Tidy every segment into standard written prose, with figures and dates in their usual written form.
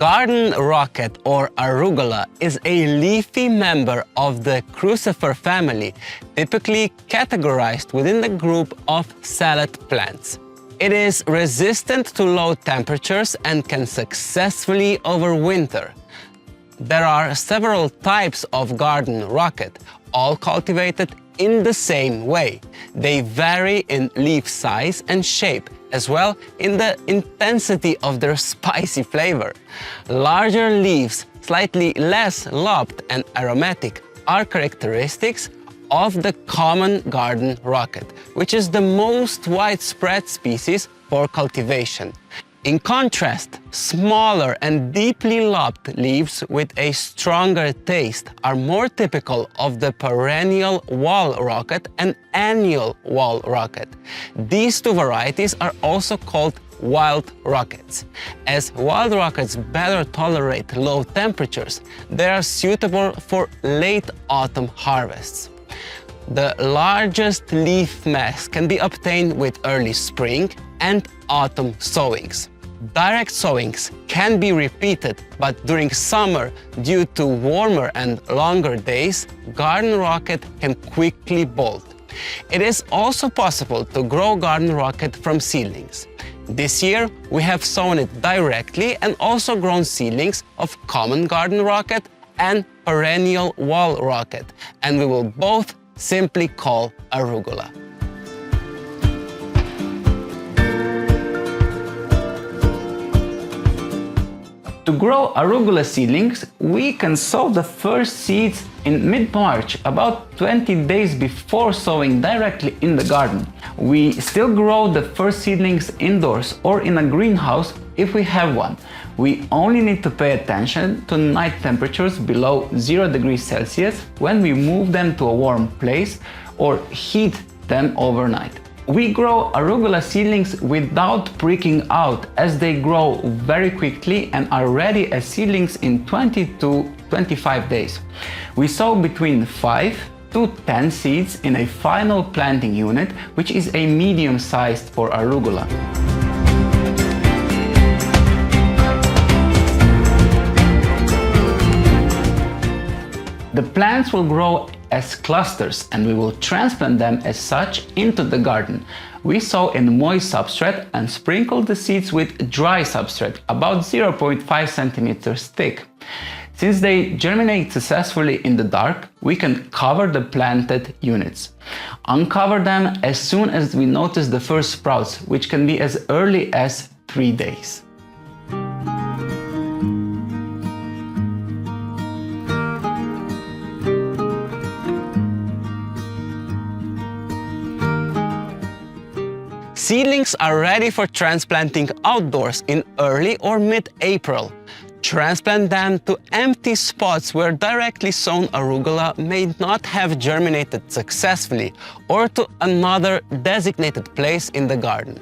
Garden rocket, or arugula, is a leafy member of the crucifer family, typically categorized within the group of salad plants. It is resistant to low temperatures and can successfully overwinter. There are several types of garden rocket, all cultivated in the same way. They vary in leaf size and shape, as well in the intensity of their spicy flavor. Larger leaves, slightly less lopped and aromatic, are characteristics of the common garden rocket, which is the most widespread species for cultivation. In contrast, smaller and deeply lopped leaves with a stronger taste are more typical of the perennial wall rocket and annual wall rocket. These two varieties are also called wild rockets. As wild rockets better tolerate low temperatures, they are suitable for late autumn harvests. The largest leaf mass can be obtained with early spring and autumn sowings. Direct sowings can be repeated, but during summer, due to warmer and longer days, garden rocket can quickly bolt. It is also possible to grow garden rocket from seedlings. This year, we have sown it directly and also grown seedlings of common garden rocket and perennial wall rocket, and we will both simply call arugula. To grow arugula seedlings, we can sow the first seeds in mid-March, about 20 days before sowing directly in the garden. We still grow the first seedlings indoors or in a greenhouse if we have one. We only need to pay attention to night temperatures below 0 degrees Celsius when we move them to a warm place or heat them overnight. We grow arugula seedlings without pricking out, as they grow very quickly and are ready as seedlings in 20 to 25 days. We sow between 5 to 10 seeds in a final planting unit, which is a medium sized for arugula. The plants will grow as clusters and we will transplant them as such into the garden. We sow in moist substrate and sprinkle the seeds with dry substrate, about 0.5 centimeters thick. Since they germinate successfully in the dark, we can cover the planted units. Uncover them as soon as we notice the first sprouts, which can be as early as 3 days. Seedlings are ready for transplanting outdoors in early or mid-April. Transplant them to empty spots where directly sown arugula may not have germinated successfully, or to another designated place in the garden.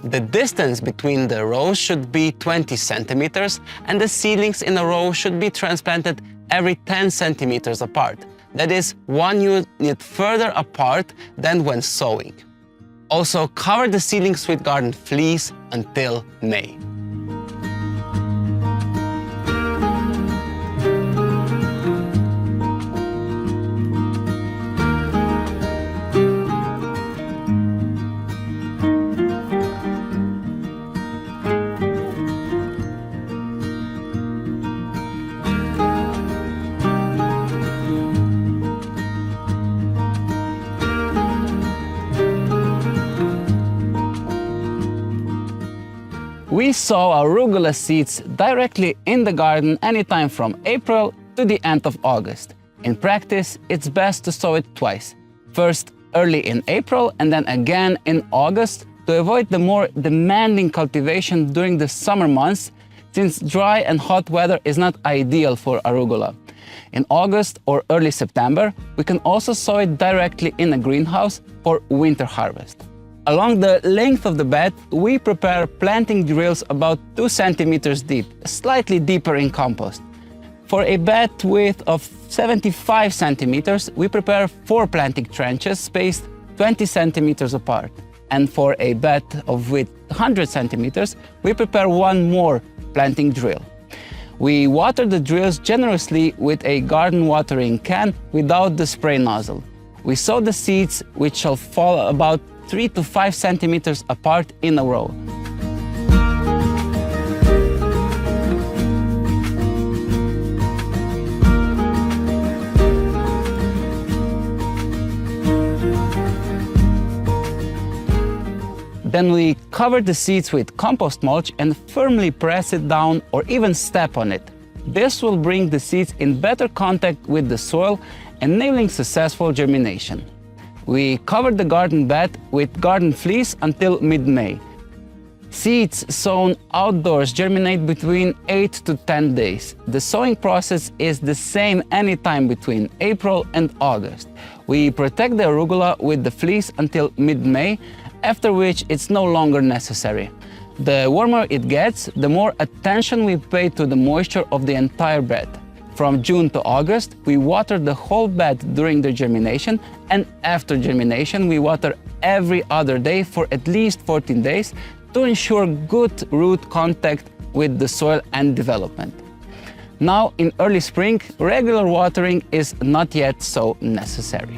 The distance between the rows should be 20 centimeters and the seedlings in a row should be transplanted every 10 centimeters apart. That is 1 unit further apart than when sowing. Also, cover the seedlings with garden fleece until May. We sow arugula seeds directly in the garden anytime from April to the end of August. In practice, it's best to sow it twice. First early in April and then again in August to avoid the more demanding cultivation during the summer months, since dry and hot weather is not ideal for arugula. In August or early September, we can also sow it directly in a greenhouse for winter harvest. Along the length of the bed, we prepare planting drills about 2 centimeters deep, slightly deeper in compost. For a bed width of 75 centimeters, we prepare 4 planting trenches spaced 20 centimeters apart. And for a bed of width 100 centimeters, we prepare 1 more planting drill. We water the drills generously with a garden watering can without the spray nozzle. We sow the seeds, which shall fall about 3 to 5 centimeters apart in a row. Then we cover the seeds with compost mulch and firmly press it down or even step on it. This will bring the seeds in better contact with the soil, enabling successful germination. We cover the garden bed with garden fleece until mid-May. Seeds sown outdoors germinate between 8 to 10 days. The sowing process is the same anytime between April and August. We protect the arugula with the fleece until mid-May, after which it's no longer necessary. The warmer it gets, the more attention we pay to the moisture of the entire bed. From June to August, we water the whole bed during the germination, and after germination, we water every other day for at least 14 days to ensure good root contact with the soil and development. Now, in early spring, regular watering is not yet so necessary.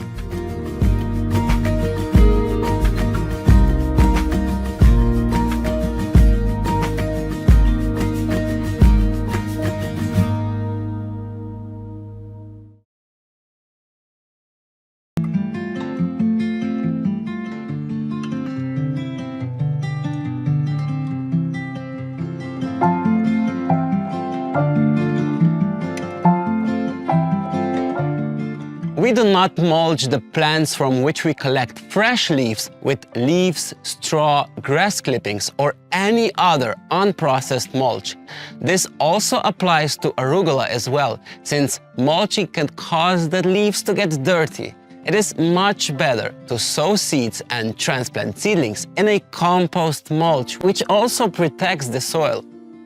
We do not mulch the plants from which we collect fresh leaves with leaves, straw, grass clippings, or any other unprocessed mulch. This also applies to arugula as well, since mulching can cause the leaves to get dirty. It is much better to sow seeds and transplant seedlings in a compost mulch, which also protects the soil.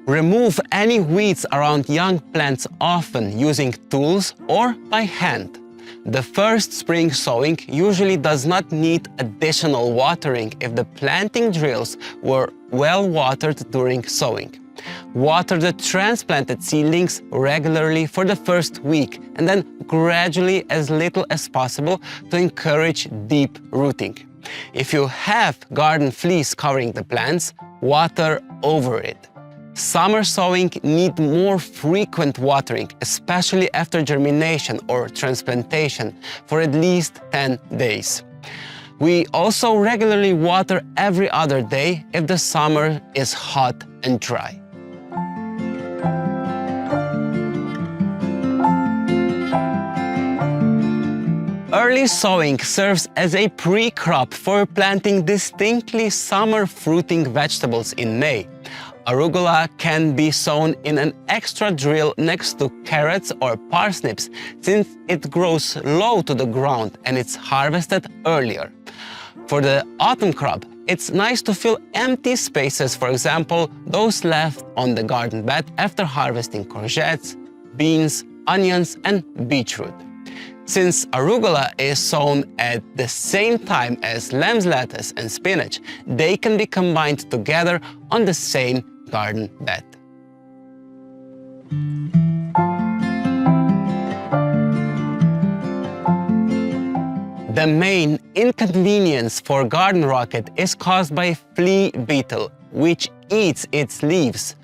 Remove any weeds around young plants often using tools or by hand. The first spring sowing usually does not need additional watering if the planting drills were well watered during sowing. Water the transplanted seedlings regularly for the first week and then gradually as little as possible to encourage deep rooting. If you have garden fleece covering the plants, water over it. Summer sowing need more frequent watering, especially after germination or transplantation, for at least 10 days. We also regularly water every other day if the summer is hot and dry. Early sowing serves as a pre-crop for planting distinctly summer fruiting vegetables in May. Arugula can be sown in an extra drill next to carrots or parsnips, since it grows low to the ground and it's harvested earlier. For the autumn crop, it's nice to fill empty spaces, for example, those left on the garden bed after harvesting courgettes, beans, onions, and beetroot. Since arugula is sown at the same time as lamb's lettuce and spinach, they can be combined together on the same garden bed. The main inconvenience for garden rocket is caused by a flea beetle, which eats its leaves.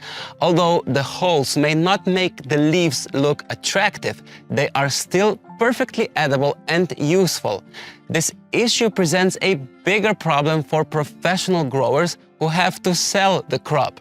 Although the holes may not make the leaves look attractive, they are still perfectly edible and useful. This issue presents a bigger problem for professional growers who have to sell the crop.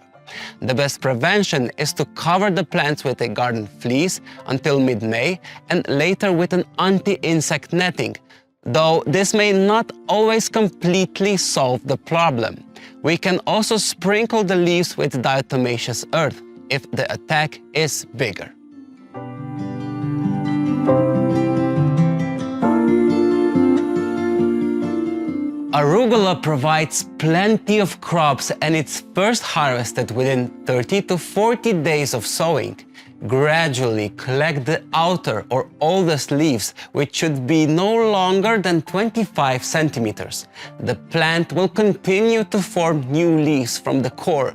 The best prevention is to cover the plants with a garden fleece until mid-May and later with an anti-insect netting, though this may not always completely solve the problem. We can also sprinkle the leaves with diatomaceous earth if the attack is bigger. Arugula provides plenty of crops and it's first harvested within 30 to 40 days of sowing. gradually collect the outer or oldest leaves, which should be no longer than 25 centimeters. The plant will continue to form new leaves from the core.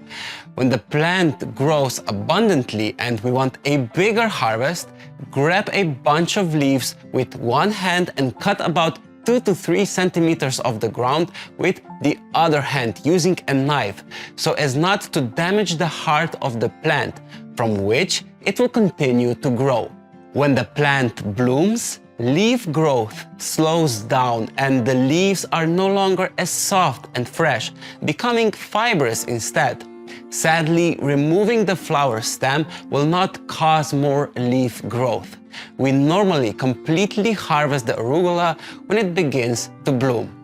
When the plant grows abundantly and we want a bigger harvest, grab a bunch of leaves with one hand and cut about 2 to 3 centimeters of the ground with the other hand using a knife, so as not to damage the heart of the plant, from which it will continue to grow. When the plant blooms, leaf growth slows down and the leaves are no longer as soft and fresh, becoming fibrous instead. Sadly, removing the flower stem will not cause more leaf growth. We normally completely harvest the arugula when it begins to bloom.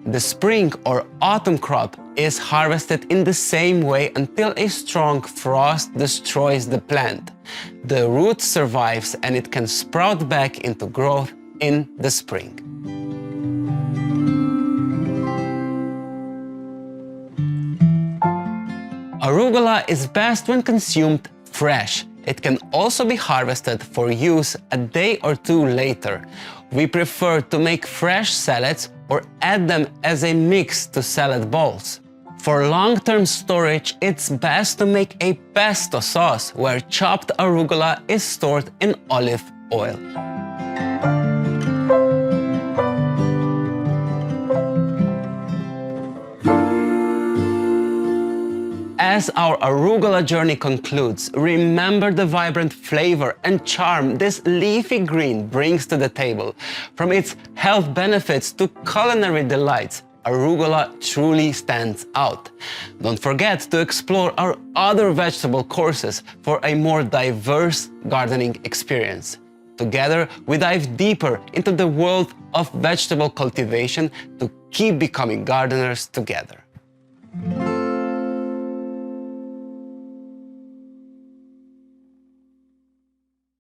The spring or autumn crop is harvested in the same way until a strong frost destroys the plant. The root survives and it can sprout back into growth in the spring. Arugula is best when consumed fresh. It can also be harvested for use a day or two later. We prefer to make fresh salads or add them as a mix to salad bowls. For long-term storage, it's best to make a pesto sauce where chopped arugula is stored in olive oil. As our arugula journey concludes, remember the vibrant flavor and charm this leafy green brings to the table. From its health benefits to culinary delights, arugula truly stands out. Don't forget to explore our other vegetable courses for a more diverse gardening experience. Together, we dive deeper into the world of vegetable cultivation to keep becoming gardeners together.